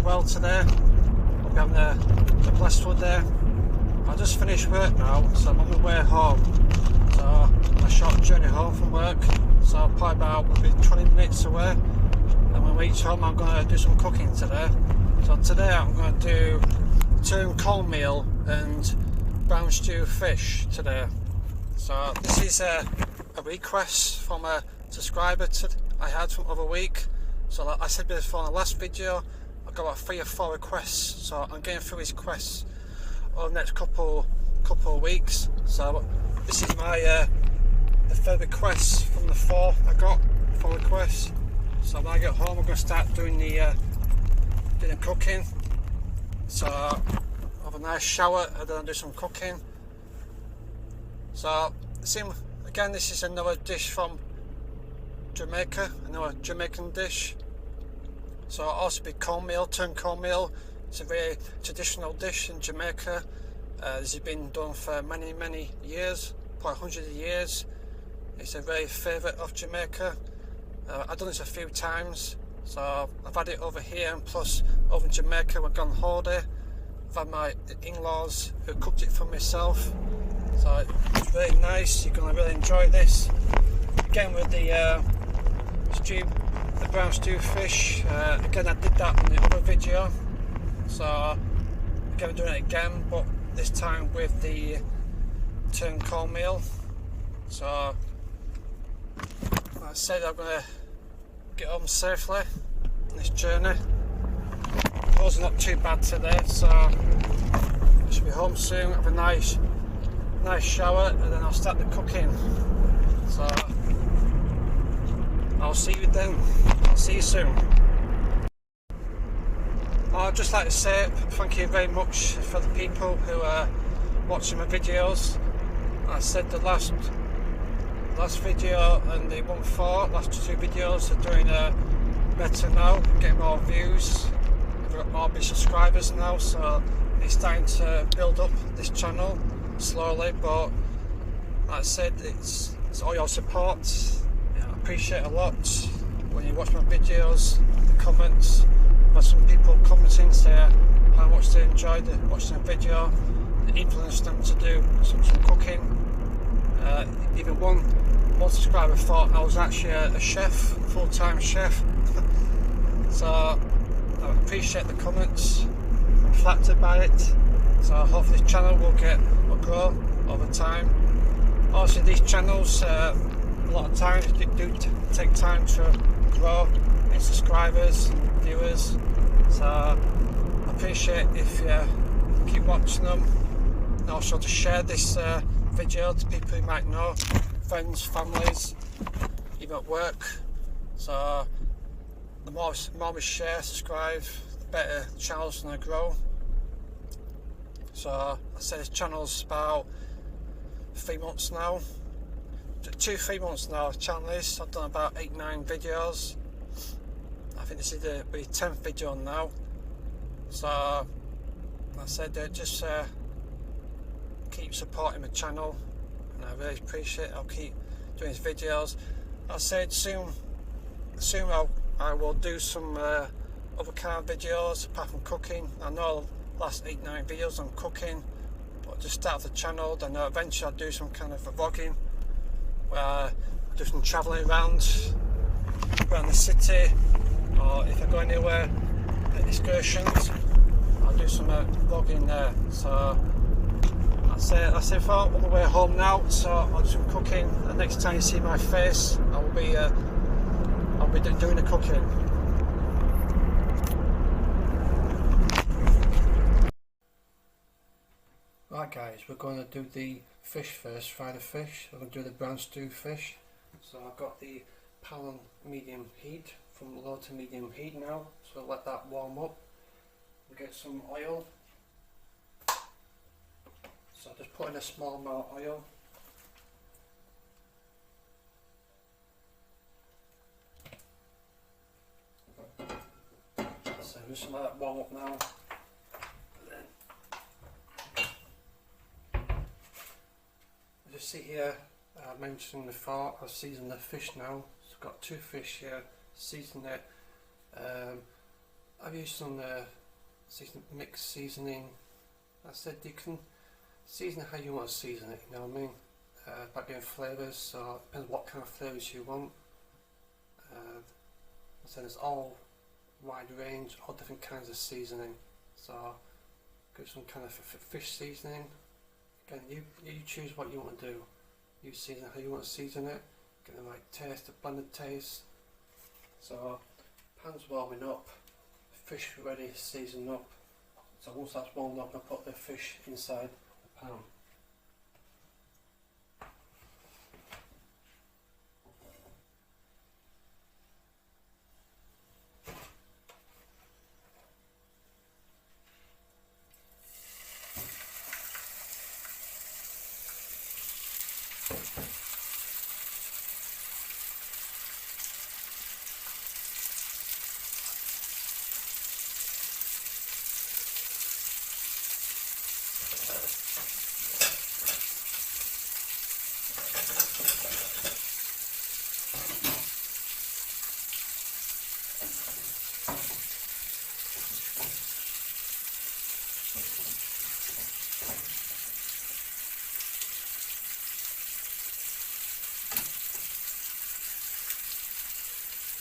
well today. Hope you're having a blessed one day. I just finished work now, so I'm on my way home. So a short journey home from work. So I'll probably about 20 minutes away. And when we reach home, I'm going to do some cooking today. So today I'm going to do tuna cornmeal and brown stew fish today. So this is a request from a subscriber I had from other week. So like I said before in the last video, I got about 3 or 4 requests. So I'm getting through these requests over the next couple of weeks. So this is my the 3rd request from the 4 I got, 4 requests. So when I get home, I'm going to start doing the cooking. So I'll have a nice shower and then I'll do some cooking. So again, this is another dish from Jamaica, another Jamaican dish. So it'll also be cornmeal, tuna cornmeal. It's a very traditional dish in Jamaica. This has been done for many years, probably 100 years. It's a very favourite of Jamaica. I've done this a few times, so I've had it over here and plus over in Jamaica when I've gone on holiday. I've had my in-laws who cooked it for myself. So it's really nice, you're going to really enjoy this. Again with the brown stew fish, again I did that in the other video. So again I'm doing it again, but this time with the tuna cornmeal. So like I said, I'm going to get home safely on this journey. The roads are not too bad today, so I should be home soon, have a nice shower and then I'll start the cooking. So I'll see you then. I'll see you soon. I'd just like to say thank you very much for the people who are watching my videos. I said the last video and the one before, last 2 videos are doing better now, getting more views. I've got more subscribers now, so it's starting to build up this channel slowly, but like I said, it's all your support. I appreciate a lot when you watch my videos, the comments. I've had some people commenting say how much they enjoyed watching the video. It influenced them to do some cooking. Even one subscriber thought I was actually a chef, full-time chef. So I appreciate the comments. I'm flattered by it. So hopefully this channel will grow over time. Also these channels, a lot of times do take time to grow in subscribers and viewers. So I appreciate if you keep watching them, and also to share this video to people you might know, friends, families, even at work. So the more we share, subscribe, the better the channel's going to grow. So I say this channel's about 3 months now, 2-3 months now. The channel is. I've done about 8-9 videos. I think this is the 10th video now. So I said just keep supporting my channel, and I really appreciate it. I'll keep doing these videos. I said soon I will do some other kind of videos apart from cooking. I know last 8-9 videos on cooking, but just start the channel, then eventually I'll do some kind of vlogging where I do some travelling around the city, or if I go anywhere, excursions, I'll do some vlogging there. So I say if I'm on the way home now, so I'll do some cooking. The next time you see my face, I'll be doing the cooking. Right guys, we're going to do the fish first, fry the fish. I'm going to do the brown stew fish. So I've got the pan on medium heat, from low to medium heat now. So let that warm up. We'll get some oil. So just put in a small amount of oil. So just let that warm up now. Just see here, I mentioned before, I've seasoned the fish now. So I've got 2 fish here, seasoned it. I've used some mixed seasoning. I said you can season it how you want to season it, you know what I mean? By doing flavours, so it depends what kind of flavours you want. So there's all wide range, all different kinds of seasoning. So give some kind of fish seasoning. Again, you choose what you want to do. You season it how you want to season it. Get the right taste, the blended taste. So pan's warming up, fish ready, seasoned up. So once that's warmed up, I put the fish inside the pan.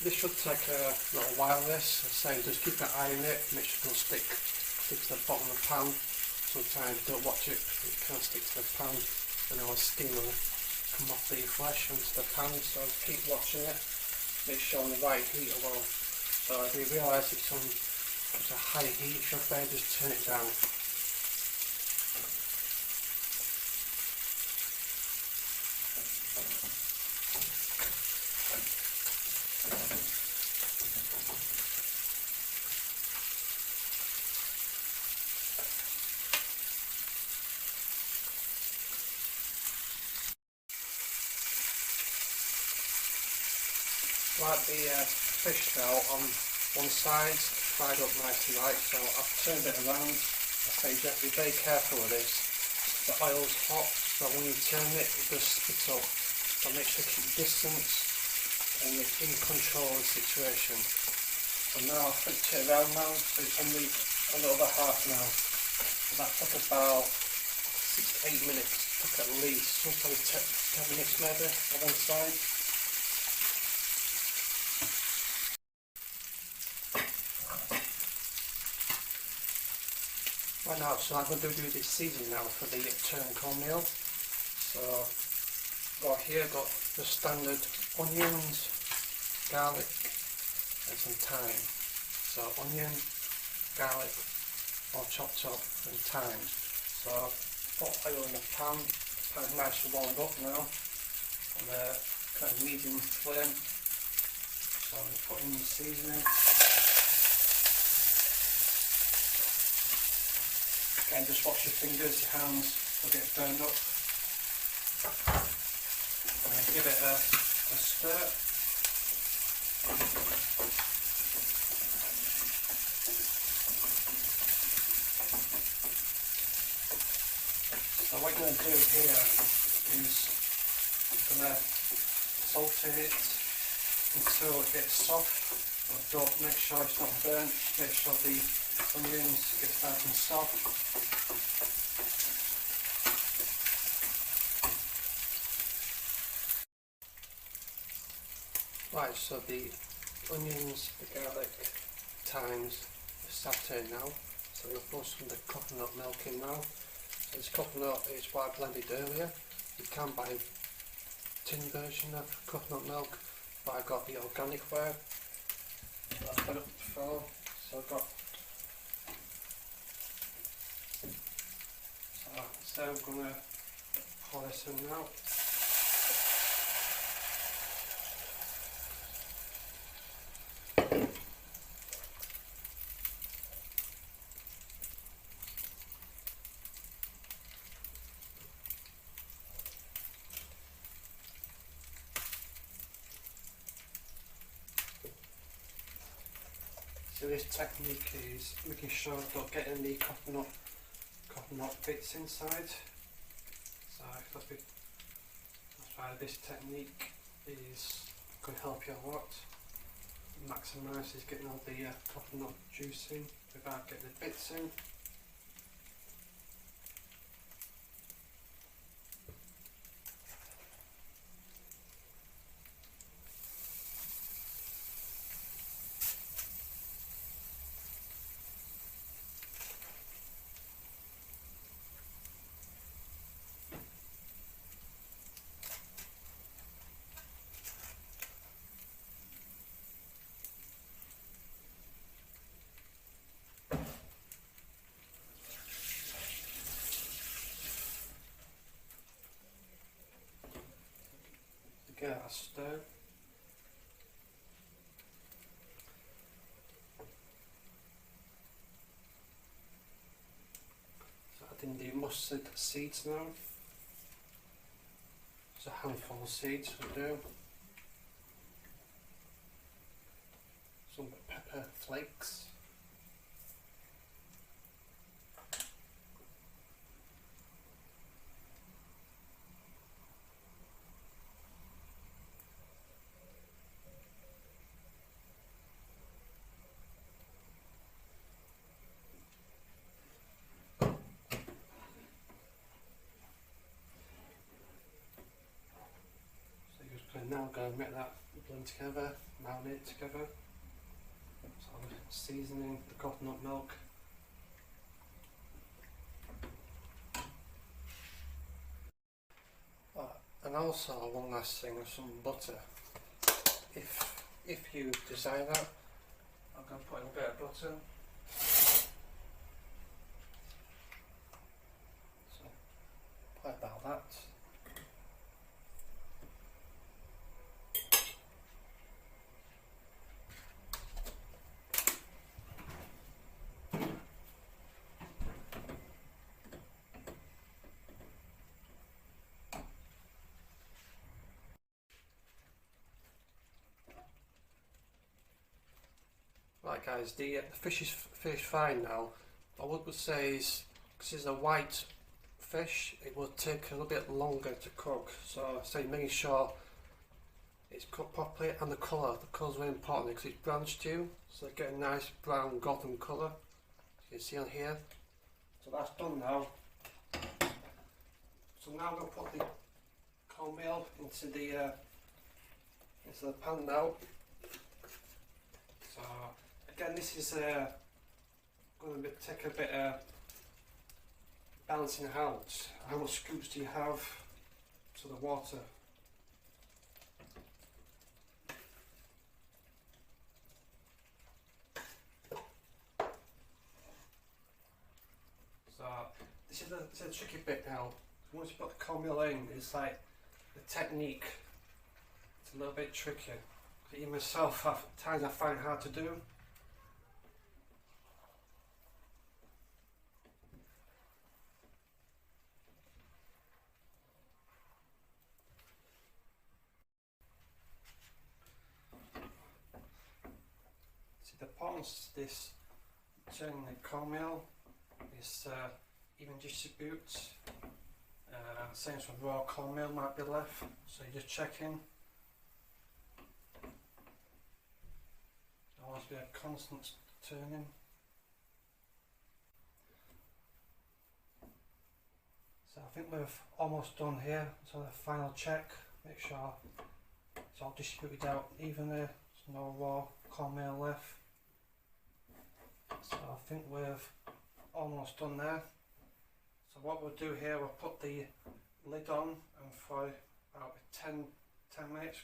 This should take a little while, this. I say just keep an eye on it, make sure it doesn't stick to the bottom of the pan. Sometimes don't watch it, it can stick to the pan and all the steam will come off the flesh onto the pan, so keep watching it, make sure on the right heat as well. So if you realise it's on a high heat, you should just turn it down. Like the fish now on one side, fried up nice and light, so I've turned it around. I say you have to be very careful with this. The oil's hot, so when you turn it, it does spit up. So make sure you keep distance and you're in control of the situation. So now I've flipped it around now, so it's only a little over half now. So that took about 6 to 8 minutes, took at least, sometimes 10 minutes maybe on one side. Right now, so I'm going to do this seasoning now for the turned cornmeal. So, got here, got the standard onions, garlic and some thyme. So onion, garlic, all chopped up and thyme. So put oil in the pan is nice and warmed up now. On a kind of medium flame. So I'm putting the seasoning. Again, just wash your fingers, your hands will get burned up. And give it a stir. So what you're going to do here is you're going to saute it until it gets soft. But don't make sure it's not burnt, make sure the onions get nice and soft. Right, so the onions, the garlic, thymes are sauteed now. So we'll put some of the coconut milk in now. So this coconut is what I blended earlier. You can buy a tin version of coconut milk, but I got the organic way. That's put up before. So I've got. So I'm going to pour this in now. So this technique is making sure I don't get any coconut bits inside. So that's why this technique is going to help you a lot. maximises getting all the coconut juice in without getting the bits in. Give it a stir. So adding the mustard seeds now. It's a handful of seeds we do. Some pepper flakes. I'm now going to make that blend together, marinate together. So I'm seasoning the coconut milk. And also one last thing, some butter. If you desire that, I'm going to put in a bit of butter. So probably about that. Right guys, the fish is finished frying now. I would say is, because it's a white fish, it will take a little bit longer to cook. So I say making sure it's cooked properly, and the colour is very important because it's brown stew, so they get a nice brown golden colour. You can see on here. So that's done now. So now I'm going to put the cornmeal into the pan now. So again, this is going to take a bit of balancing out. How much scoops do you have to the water? So this is a tricky bit now. Once you put the cornmeal in, it's like the technique. It's a little bit tricky. Even myself, at times I find it hard to do. See, the importance of this turning the cornmeal is even distributes. Same as with raw cornmeal might be left, so you're just checking. Always be a constant turning. So I think we're almost done here. So the final check, make sure it's all distributed out evenly. There's no raw cornmeal left. So I think we're almost done there. So what we'll do here, we'll put the lid on and for about 10 minutes,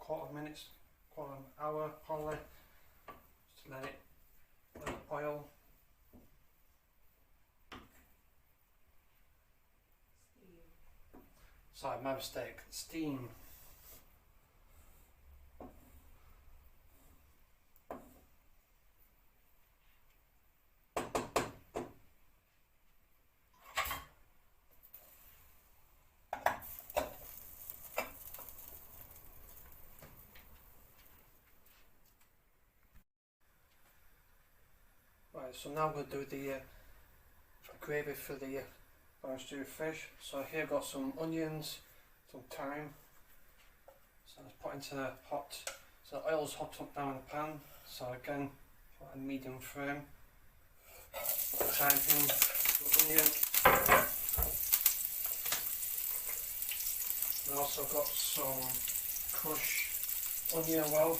quarter of an hour probably. Just let it boil. Sorry, my mistake. Steam. Right, so now we'll do the gravy for the brown stew fish. So here I've got some onions, some thyme. So let's put into the hot So the oil's hot up now in the pan, so again, put a medium flame, type in the onion. And also got some crushed onion as well.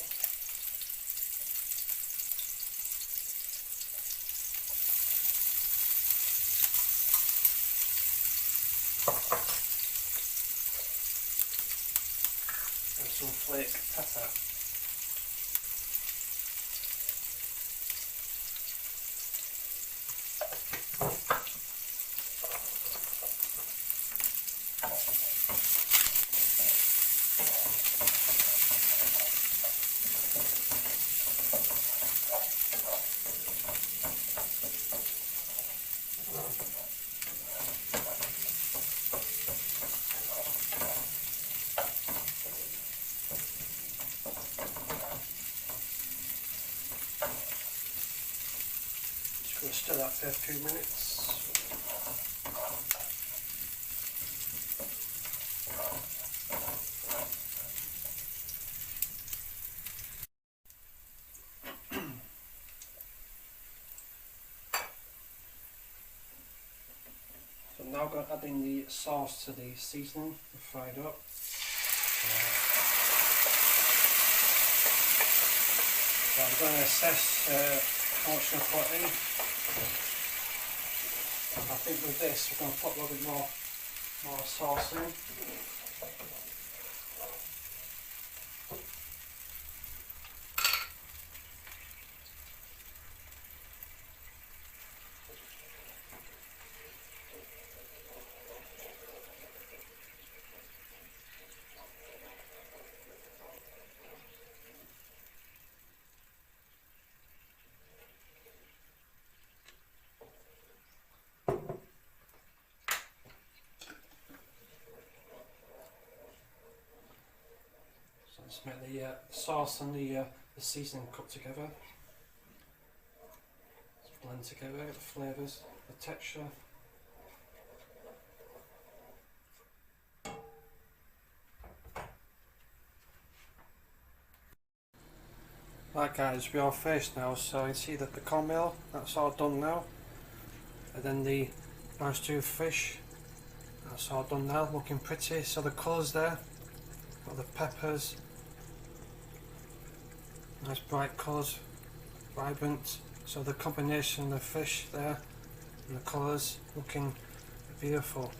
And some flake pepper. Just going to stir that for a few minutes. So now I'm going to add in the sauce to the seasoning fried up. So I'm going to assess how much I'm going to put in. I think with this we're going to put a little bit more sauce in. So let's make the sauce and the seasoning cook together. Let's blend together, get the flavours, the texture. Right guys, we are finished now, so you can see that the cornmeal, that's all done now. And then the mashed stewed fish, that's all done now, looking pretty. So the colours there, got the peppers, nice bright colours, vibrant. So the combination of the fish there and the colours looking beautiful.